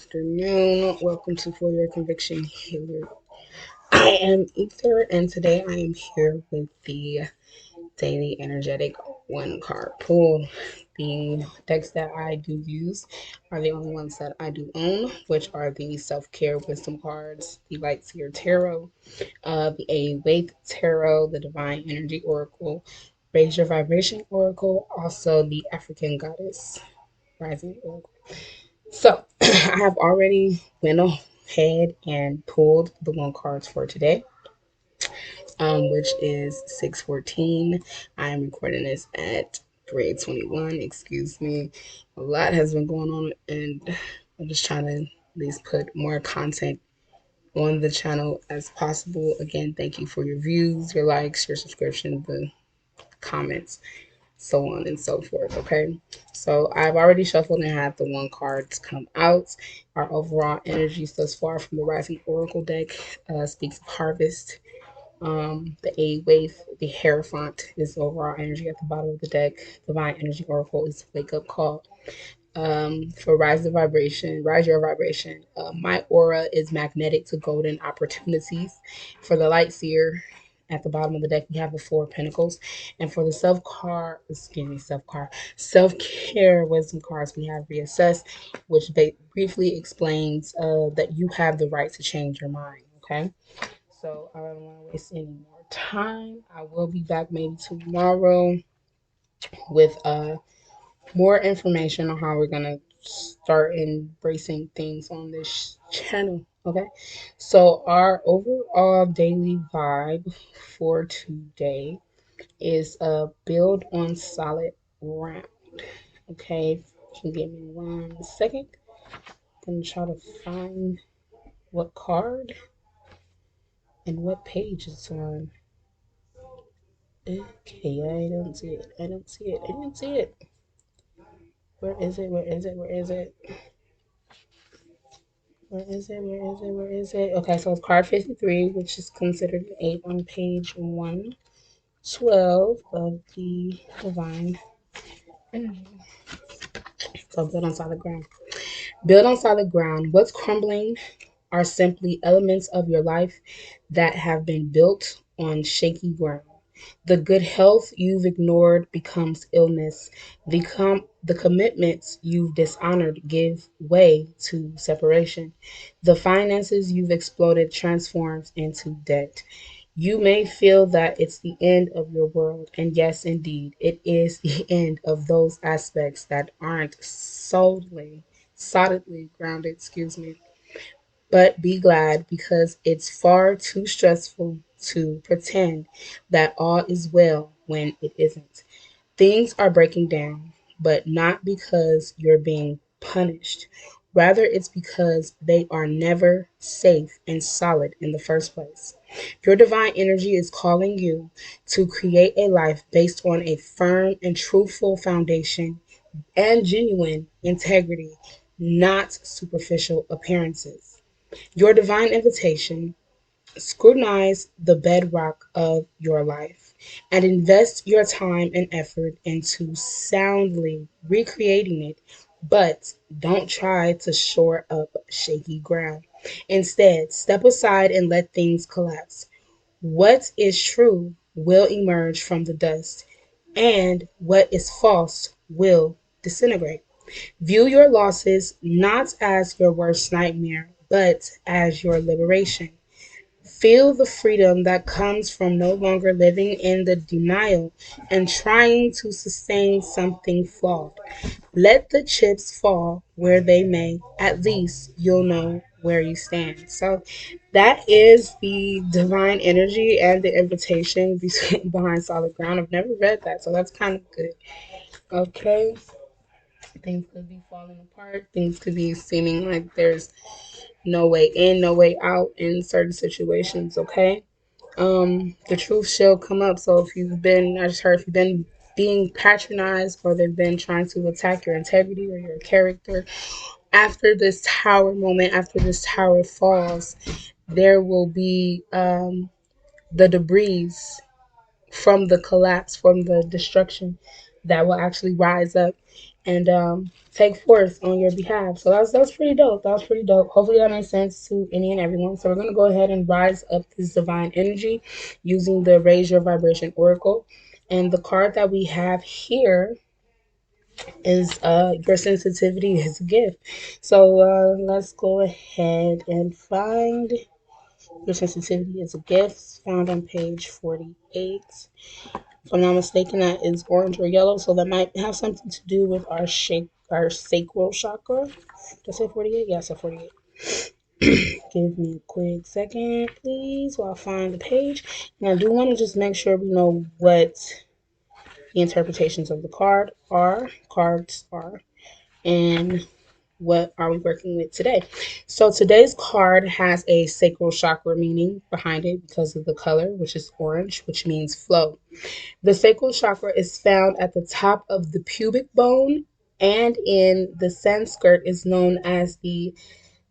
afternoon. Welcome to For Your Conviction Healer. I am Ether, and today I am here with the Daily Energetic One Card Pull. The decks that I do use are the only ones that I do own, which are the Self Care Wisdom cards, the Light-Seer Tarot, the Waite Tarot, the Divine Energy Oracle, Raise Your Vibration Oracle, also the African Goddess Rising Oracle. So I have already went ahead and pulled the one cards for today, which is 6:14. I am recording this at 3:21. Excuse me. A lot has been going on, and I'm just trying to at least put more content on the channel as possible. Again, thank you for your views, your likes, your subscription, the comments, so on and so forth. Okay, so I've already shuffled and had the one cards come out. Our overall energies thus far from the Rising Oracle deck speaks of harvest. The A Wave, the Hierophant is the overall energy at the bottom of the deck. Divine Energy Oracle is wake up call. For rise your vibration. My aura is magnetic to golden opportunities. For the Light-Seer, at the bottom of the deck, we have the Four of Pentacles. And for the self care wisdom cards, we have reassess, which briefly explains that you have the right to change your mind. Okay, so I don't want to waste any more time. I will be back maybe tomorrow with more information on how we're gonna start embracing things on this channel. Okay, so our overall daily vibe for today is build on solid ground. Okay, if you give me 1 second, I'm gonna try to find what card and what page it's on. Okay, I don't see it. I don't see it. I don't see it. Where is it? Where is it? Where is it? Where is it? Where is it? Where is it? Okay, so it's card 53, which is considered an 8 on page 112 of the Divine Energy. So build on solid ground. Build on solid ground. What's crumbling are simply elements of your life that have been built on shaky ground. The good health you've ignored becomes illness. The commitments you've dishonored give way to separation. The finances you've exploded transforms into debt. You may feel that it's the end of your world, and yes, indeed, it is the end of those aspects that aren't solidly grounded, but be glad because it's far too stressful to pretend that all is well when it isn't. Things are breaking down, but not because you're being punished. Rather, it's because they are never safe and solid in the first place. Your divine energy is calling you to create a life based on a firm and truthful foundation and genuine integrity, not superficial appearances. Your divine invitation: scrutinize the bedrock of your life and invest your time and effort into soundly recreating it, but don't try to shore up shaky ground. Instead, step aside and let things collapse. What is true will emerge from the dust, and what is false will disintegrate. View your losses not as your worst nightmare, but as your liberation. Feel the freedom that comes from no longer living in the denial and trying to sustain something flawed. Let the chips fall where they may. At least you'll know where you stand. So that is the divine energy and the invitation behind solid ground. I've never read that, so that's kind of good. Okay. Things could be falling apart. Things could be seeming like there's no way in, no way out in certain situations. Okay. The truth shall come up. So if you've been, I just heard, if you've been being patronized or they've been trying to attack your integrity or your character, after this tower moment, after this tower falls, there will be the debris from the collapse, from the destruction that will actually rise up. and take forth on your behalf. So that was pretty dope. That was pretty dope. Hopefully that makes sense to any and everyone. So we're gonna go ahead and rise up this divine energy using the Raise Your Vibration Oracle. And the card that we have here is your sensitivity is a gift. So let's go ahead and find your sensitivity is a gift, found on page 48. If I'm not mistaken, that is orange or yellow, so that might have something to do with our sacral chakra. Did I say 48? Yeah, I said 48. Give me a quick second, please, while I find the page. And I do want to just make sure we know what the interpretations of the cards are, and what are we working with today. So today's card has a sacral chakra meaning behind it because of the color, which is orange, which means flow. The sacral chakra is found at the top of the pubic bone, and in the Sanskrit is known as the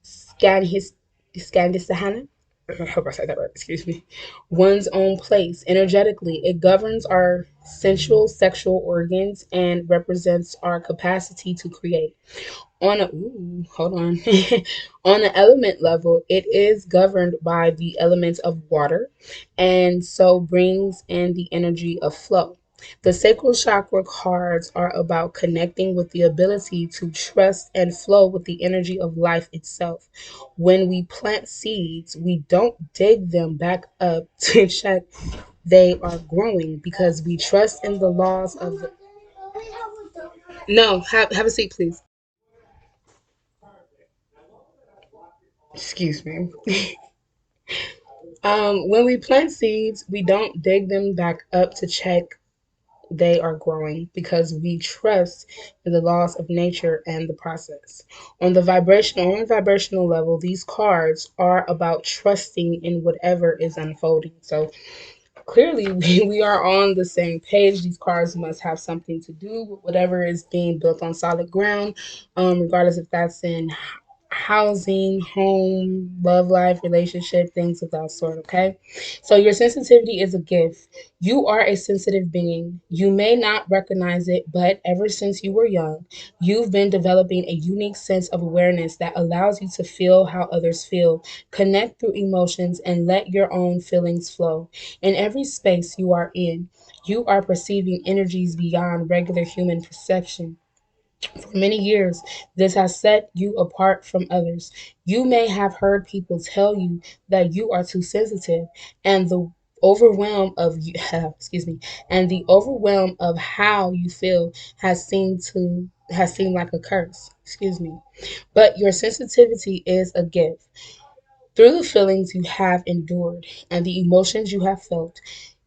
Skandhisthana. I hope I said that right, excuse me. One's own place. Energetically, it governs our sensual sexual organs and represents our capacity to create. Hold on. On the element level, it is governed by the element of water, and so brings in the energy of flow. The sacral chakra cards are about connecting with the ability to trust and flow with the energy of life itself. When we plant seeds, we don't dig them back up to check they are growing because we trust in the laws of the. No, have a seat, please. Excuse me. When we plant seeds, we don't dig them back up to check they are growing because we trust in the laws of nature and the process. On the vibrational level, these cards are about trusting in whatever is unfolding. So clearly we are on the same page. These cards must have something to do with whatever is being built on solid ground, regardless if that's in housing, home, love life, relationship, things of that sort. Okay, so your sensitivity is a gift. You are a sensitive being. You may not recognize it, but ever since you were young, you've been developing a unique sense of awareness that allows you to feel how others feel, connect through emotions, and let your own feelings flow. In every space you are in, you are perceiving energies beyond regular human perception. For many years, this has set you apart from others. You may have heard people tell you that you are too sensitive, and the overwhelm of you excuse me, and the overwhelm of how you feel has seemed like a curse. Excuse me. But your sensitivity is a gift. Through the feelings you have endured and the emotions you have felt,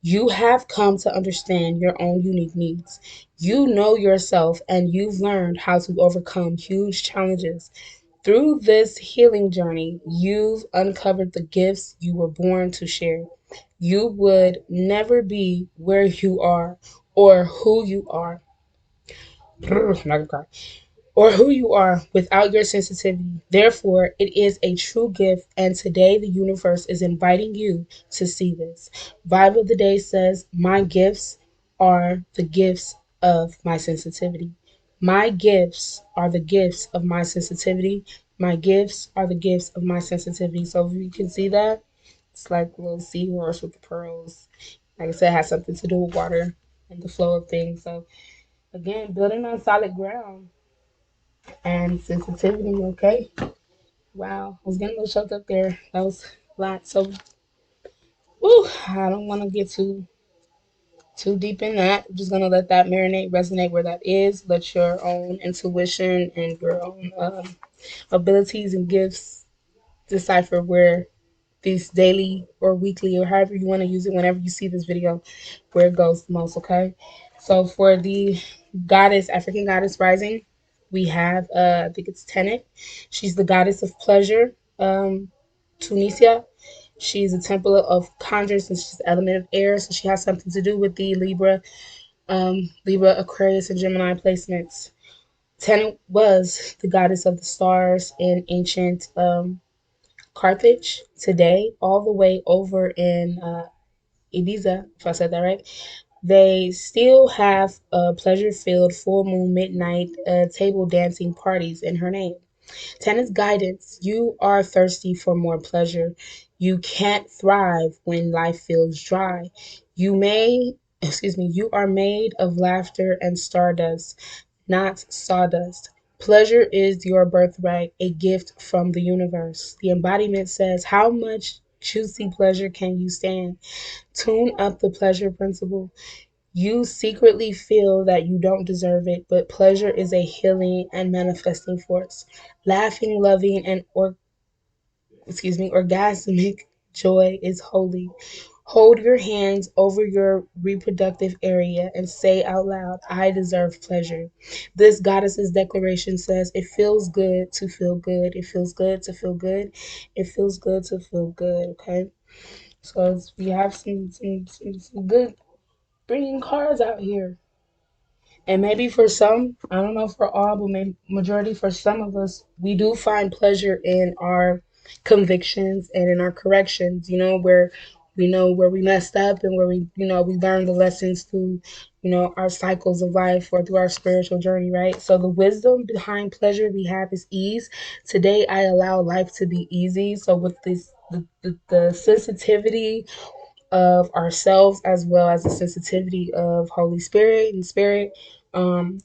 you have come to understand your own unique needs. You know yourself and you've learned how to overcome huge challenges. Through this healing journey, you've uncovered the gifts you were born to share. You would never be where you are or who you are. I'm not gonna cry or who you are without your sensitivity. Therefore, it is a true gift, and today the universe is inviting you to see this. Vibe of the day says, my gifts are the gifts of my sensitivity. My gifts are the gifts of my sensitivity. My gifts are the gifts of my sensitivity. So if you can see that, it's like a little seahorse with the pearls. Like I said, it has something to do with water and the flow of things. So again, building on solid ground and sensitivity. Okay. Wow. I was getting a little choked up there. That was a lot. So, whew, I don't want to get too deep in that. I'm just gonna let that marinate, resonate where that is. Let your own intuition and your own abilities and gifts decipher where these daily or weekly or however you want to use it whenever you see this video, where it goes the most. Okay. So for the African goddess rising, we have I think it's Tenet. She's the goddess of pleasure. Tunisia. She's a temple of conjures and she's the element of air, so she has something to do with the Libra, Aquarius, and Gemini placements. Tenet was the goddess of the stars in ancient Carthage. Today, all the way over in Ibiza, if I said that right, They still have pleasure-filled full moon midnight table dancing parties in her name. 10 is guidance. You are thirsty for more pleasure. You can't thrive when life feels dry. You are made of laughter and stardust, not sawdust. Pleasure is your birthright, a gift from the universe. The embodiment says, how much juicy pleasure can you stand? Tune up the pleasure principle. You secretly feel that you don't deserve it, but pleasure is a healing and manifesting force. Laughing, loving, and orgasmic joy is holy. Hold your hands over your reproductive area and say out loud, I deserve pleasure. This goddess's declaration says, it feels good to feel good. It feels good to feel good. It feels good to feel good. Okay. So we have some good bringing cards out here. And maybe for some, I don't know for all, but maybe majority for some of us, we do find pleasure in our convictions and in our corrections, where we know where we messed up and where we learn the lessons through, our cycles of life or through our spiritual journey, right? So the wisdom behind pleasure we have is ease. Today, I allow life to be easy. So with the sensitivity of ourselves as well as the sensitivity of Holy Spirit and Spirit,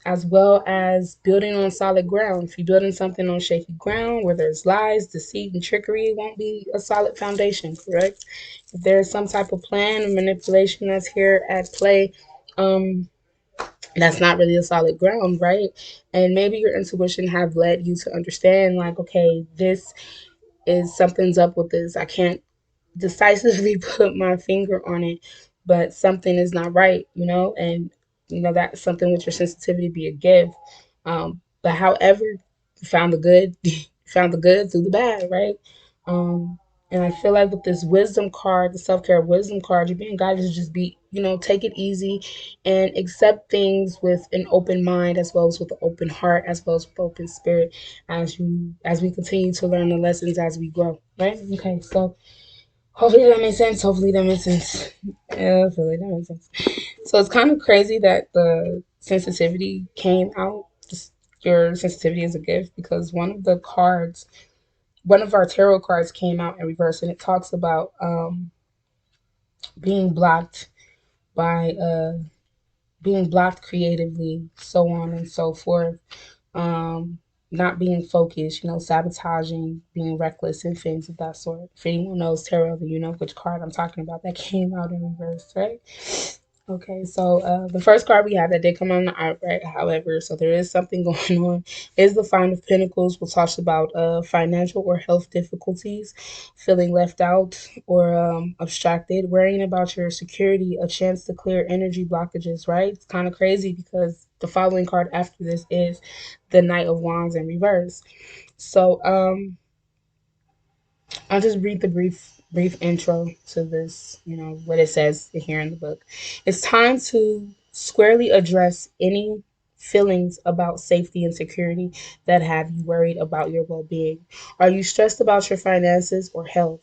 as well as building on solid ground. If you're building something on shaky ground where there's lies, deceit, and trickery, it won't be a solid foundation, correct? If there's some type of plan or manipulation that's here at play, um, that's not really a solid ground, right? And maybe your intuition have led you to understand, like, okay, this is something's up with this. I can't decisively put my finger on it, but something is not right, and that's something with your sensitivity be a gift. But however, you found the good, found the good through the bad, right? Um, and I feel like with this wisdom card, the self care wisdom card, you're being guided to just be, take it easy and accept things with an open mind as well as with an open heart as well as with open spirit as we continue to learn the lessons as we grow, right? Okay, so hopefully that makes sense. Hopefully that makes sense. Yeah, hopefully that makes sense. So it's kind of crazy that the sensitivity came out. Just your sensitivity is a gift because one of our tarot cards came out in reverse, and it talks about being blocked by being blocked creatively, so on and so forth. um, Not being focused, sabotaging, being reckless, and things of that sort. If anyone knows tarot, then you know which card I'm talking about that came out in reverse, right? Okay, so the first card we have that did come on the outright, however, so there is something going on, is the Five of Pentacles, which talks about financial or health difficulties, feeling left out or abstracted, worrying about your security, a chance to clear energy blockages, right? It's kind of crazy because the following card after this is the Knight of Wands in reverse. So I'll just read the brief intro to this, what it says here in the book. It's time to squarely address any feelings about safety and security that have you worried about your well-being. Are you stressed about your finances or health?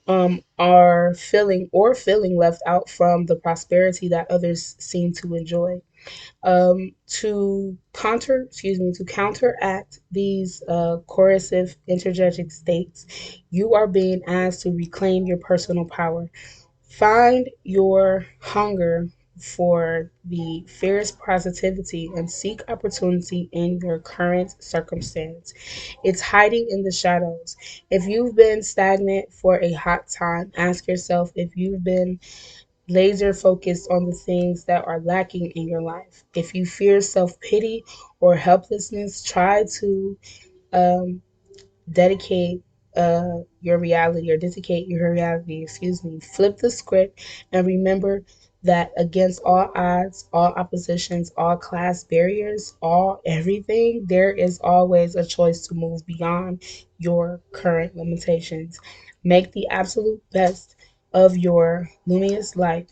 Are feeling left out from the prosperity that others seem to enjoy? To counteract these coercive interjecting states, you are being asked to reclaim your personal power. Find your hunger for the fierce positivity and seek opportunity in your current circumstance. It's hiding in the shadows. If you've been stagnant for a hot time, ask yourself if you've been laser focused on the things that are lacking in your life. If you fear self pity or helplessness, try to um, dedicate your reality or dedicate your reality, flip the script and remember that against all odds, all oppositions, all class barriers, all everything, there is always a choice to move beyond your current limitations. Make the absolute best of your luminous life.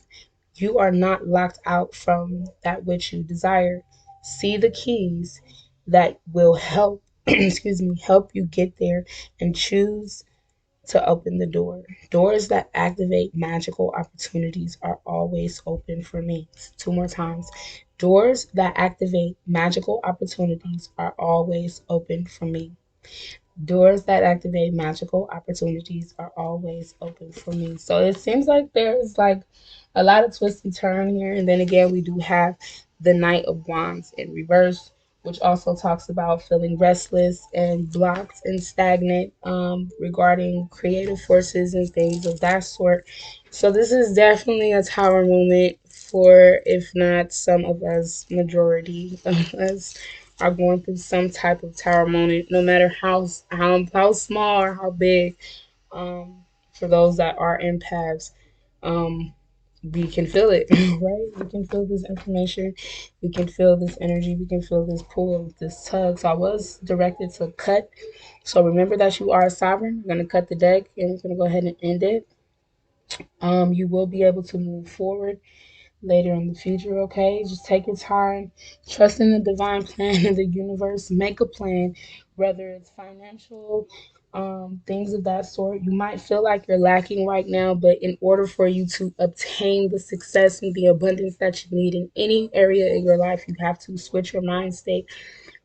You are not locked out from that which you desire. See the keys that will help help you get there, and choose to open the door. Doors that activate magical opportunities are always open for me. Two more times. Doors that activate magical opportunities are always open for me. Doors that activate magical opportunities are always open for me. So it seems like there's like a lot of twist and turn here. And then again, we do have the Knight of Wands in reverse, which also talks about feeling restless and blocked and stagnant regarding creative forces and things of that sort. So this is definitely a tower moment for, if not some of us, majority of us are going through some type of tower moment, no matter how small or how big. For those that are empaths, um, we can feel it, right? We can feel this information, we can feel this energy, we can feel this pull, this tug. So I was directed to cut. So remember that you are a sovereign. We're gonna cut the deck and we're gonna go ahead and end it. You will be able to move forward later in the future, okay? Just take your time, trust in the divine plan of the universe, make a plan, whether it's financial, things of that sort. You might feel like you're lacking right now, but in order for you to obtain the success and the abundance that you need in any area in your life, you have to switch your mind state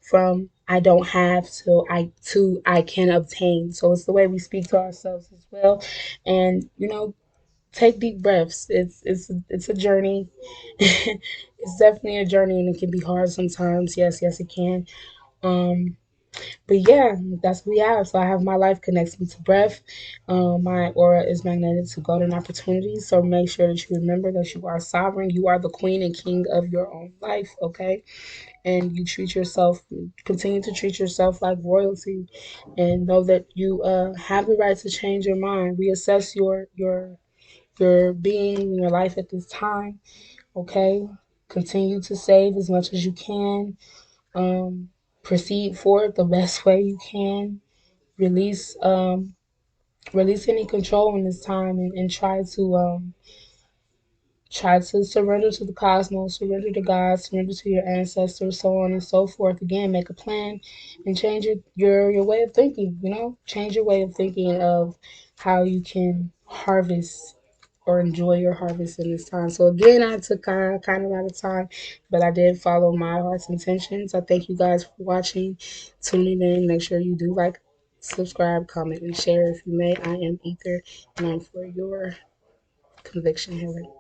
from I don't have to I can obtain. So it's the way we speak to ourselves as well. And take deep breaths. It's a journey. It's definitely a journey, and it can be hard sometimes. Yes, it can. Um, but yeah, that's what we have. So I have my life connects me to breath. My aura is magnetic to golden opportunities. So make sure that you remember that you are sovereign. You are the queen and king of your own life. Okay, and you treat yourself. Continue to treat yourself like royalty, and know that you have the right to change your mind. Reassess your being in your life at this time. Okay, continue to save as much as you can. Proceed forward the best way you can. Release release any control in this time, and try to surrender to the cosmos, surrender to God, surrender to your ancestors, so on and so forth. Again, make a plan and change your way of thinking. Change your way of thinking of how you can harvest or enjoy your harvest in this time. So again, I took kind of out of time, but I did follow my heart's intentions. I thank you guys for watching, tuning in. Make sure you do like, subscribe, comment, and share if you may. I am Ether, and I'm for your conviction healing.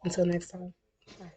Until next time. Bye.